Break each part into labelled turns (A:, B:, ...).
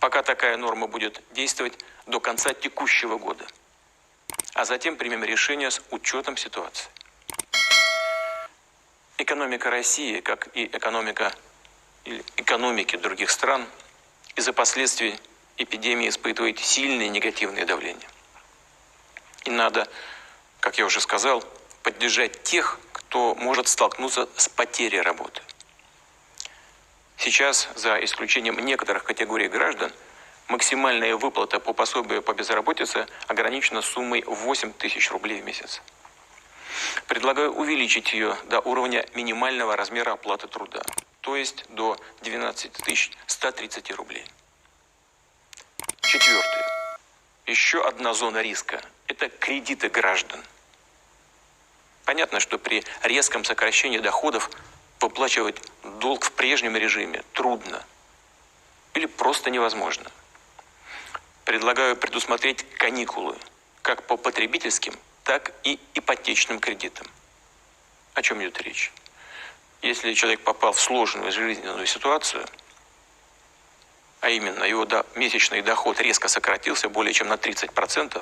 A: пока такая норма будет действовать до конца текущего года. А затем примем решение с учетом ситуации. Экономика России, как и экономики других стран, из-за последствий эпидемии испытывает сильные негативные давления. И надо, как я уже сказал, поддержать тех, кто может столкнуться с потерей работы. Сейчас, за исключением некоторых категорий граждан, максимальная выплата по пособию по безработице ограничена суммой 8 тысяч рублей в месяц. Предлагаю увеличить ее до уровня минимального размера оплаты труда, то есть до 12 130 рублей. Четвертое. Еще одна зона риска – это кредиты граждан. Понятно, что при резком сокращении доходов выплачивать долг в прежнем режиме трудно или просто невозможно. Предлагаю предусмотреть каникулы как по потребительским, так и ипотечным кредитам. О чем идет речь? Если человек попал в сложную жизненную ситуацию, а именно его месячный доход резко сократился более чем на 30%,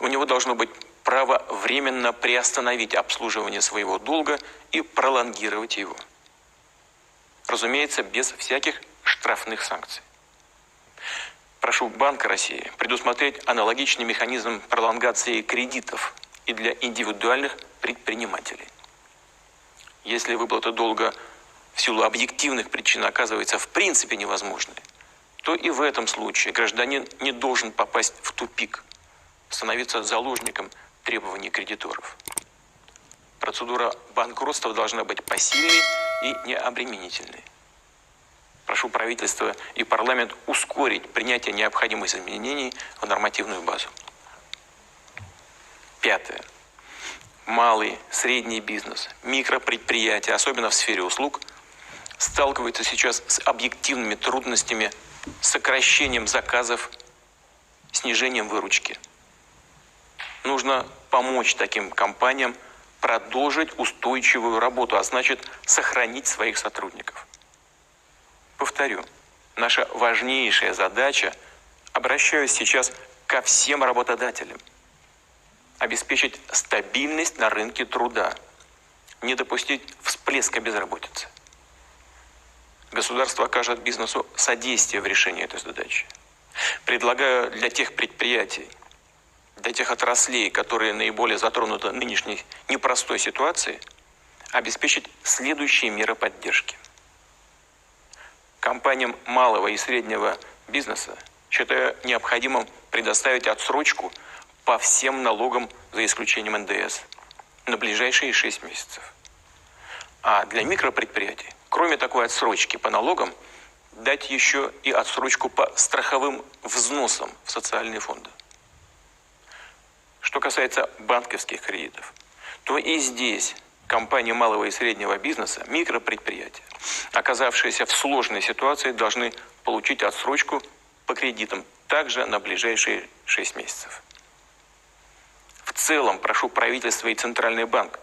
A: у него должно быть право временно приостановить обслуживание своего долга и пролонгировать его. Разумеется, без всяких штрафных санкций. Прошу Банк России предусмотреть аналогичный механизм пролонгации кредитов и для индивидуальных предпринимателей. Если выплата долга в силу объективных причин оказывается в принципе невозможной, то и в этом случае гражданин не должен попасть в тупик, становиться заложником требований кредиторов. Процедура банкротства должна быть посильной и необременительной. Прошу правительство и парламент ускорить принятие необходимых изменений в нормативную базу. Пятое. Малый, средний бизнес, микропредприятия, особенно в сфере услуг, сталкиваются сейчас с объективными трудностями, сокращением заказов, снижением выручки. Нужно помочь таким компаниям продолжить устойчивую работу, а значит сохранить своих сотрудников. Повторю, наша важнейшая задача, обращаюсь сейчас ко всем работодателям, обеспечить стабильность на рынке труда, не допустить всплеска безработицы. Государство окажет бизнесу содействие в решении этой задачи. Предлагаю для тех предприятий, для тех отраслей, которые наиболее затронуты нынешней непростой ситуацией, обеспечить следующие меры поддержки. Компаниям малого и среднего бизнеса считаю необходимым предоставить отсрочку по всем налогам, за исключением НДС, на ближайшие 6 месяцев. А для микропредприятий, кроме такой отсрочки по налогам, дать еще и отсрочку по страховым взносам в социальные фонды. Что касается банковских кредитов, то и здесь компании малого и среднего бизнеса, микропредприятия, оказавшиеся в сложной ситуации, должны получить отсрочку по кредитам также на ближайшие 6 месяцев. В целом прошу правительство и Центральный банк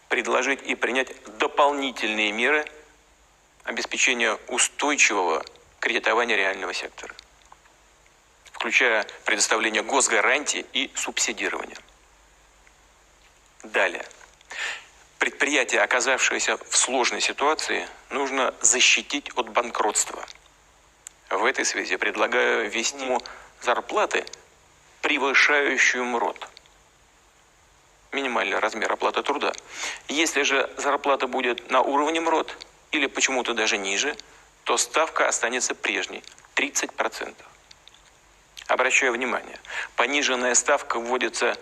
A: предложить и принять дополнительные меры обеспечения устойчивого кредитования реального сектора, включая предоставление госгарантий и субсидирования. Далее. Предприятия, оказавшиеся в сложной ситуации, нужно защитить от банкротства. В этой связи предлагаю ввести зарплаты, превышающую МРОТ. Минимальный размер оплаты труда. Если же зарплата будет на уровне МРОТ или почему-то даже ниже, то ставка останется прежней – 30%. Обращаю внимание, пониженная ставка вводится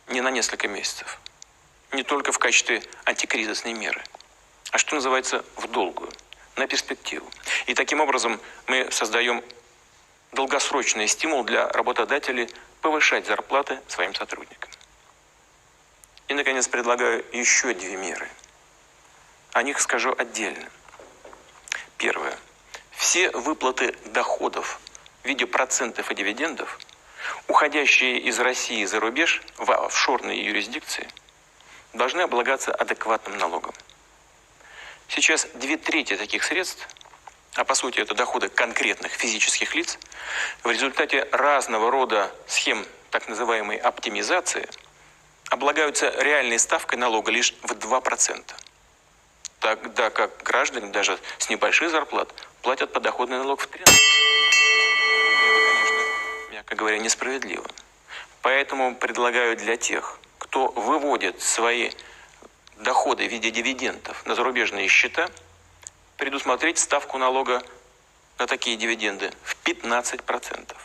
A: не на несколько месяцев, не только в качестве антикризисной меры, а что называется в долгую, на перспективу. И таким образом мы создаем долгосрочный стимул для работодателей повышать зарплаты своим сотрудникам. И, наконец, предлагаю еще 2 меры. О них скажу отдельно. Первое. Все выплаты доходов в виде процентов и дивидендов, уходящие из России за рубеж в офшорные юрисдикции, должны облагаться адекватным налогом. Сейчас 2/3 таких средств а по сути это доходы конкретных физических лиц, в результате разного рода схем так называемой оптимизации облагаются реальной ставкой налога лишь в 2%. Тогда как граждане даже с небольших зарплат платят подоходный налог в 13%. Это, конечно, мягко говоря, несправедливо. Поэтому предлагаю для тех, кто выводит свои доходы в виде дивидендов на зарубежные счета, предусмотреть ставку налога на такие дивиденды в 15%.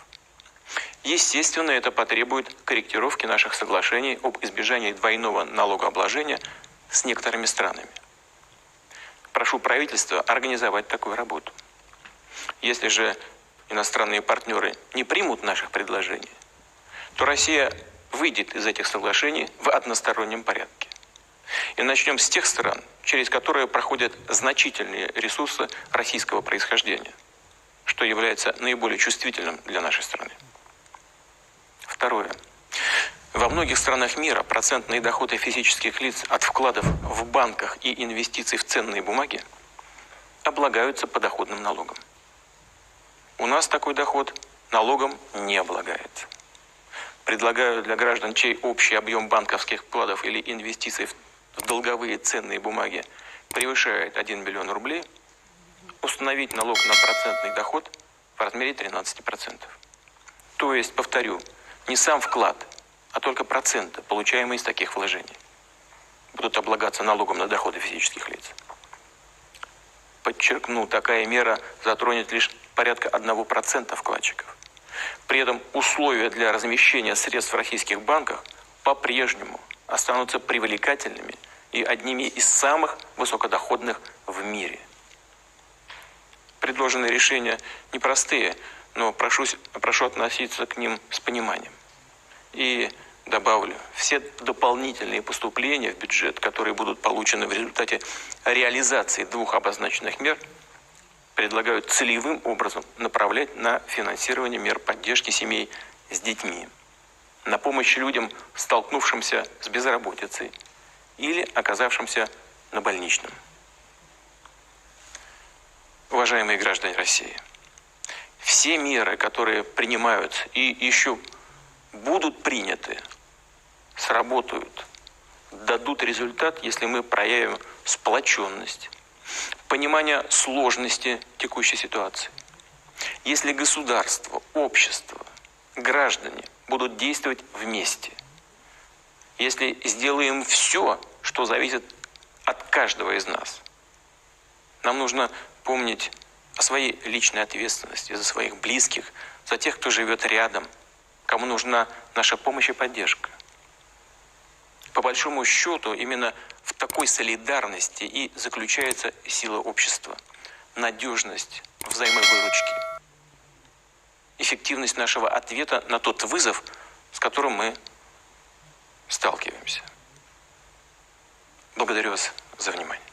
A: Естественно, это потребует корректировки наших соглашений об избежании двойного налогообложения с некоторыми странами. Прошу правительства организовать такую работу. Если же иностранные партнеры не примут наших предложений, то Россия выйдет из этих соглашений в одностороннем порядке. И начнем с тех стран, через которые проходят значительные ресурсы российского происхождения, что является наиболее чувствительным для нашей страны. Второе. Во многих странах мира процентные доходы физических лиц от вкладов в банках и инвестиций в ценные бумаги облагаются подоходным налогом. У нас такой доход налогом не облагается. Предлагаю для граждан, чей общий объем банковских вкладов или инвестиций в долговые ценные бумаги превышает 1 миллион рублей, установить налог на процентный доход в размере 13%. То есть, повторю, не сам вклад, а только проценты, получаемые из таких вложений, будут облагаться налогом на доходы физических лиц. Подчеркну, такая мера затронет лишь порядка 1% вкладчиков. При этом условия для размещения средств в российских банках по-прежнему останутся привлекательными и одними из самых высокодоходных в мире. Предложенные решения непростые, но прошу относиться к ним с пониманием. И добавлю, все дополнительные поступления в бюджет, которые будут получены в результате реализации двух обозначенных мер, предлагают целевым образом направлять на финансирование мер поддержки семей с детьми, на помощь людям, столкнувшимся с безработицей или оказавшимся на больничном. Уважаемые граждане России, все меры, которые принимаются и еще будут приняты, сработают, дадут результат, если мы проявим сплоченность, понимание сложности текущей ситуации. Если государство, общество, граждане будут действовать вместе, если сделаем все, что зависит от каждого из нас, нам нужно помнить о своей личной ответственности за своих близких, за тех, кто живет рядом, кому нужна наша помощь и поддержка. По большому счету, именно в такой солидарности и заключается сила общества, надежность взаимовыручки, эффективность нашего ответа на тот вызов, с которым мы сталкиваемся. Благодарю вас за внимание.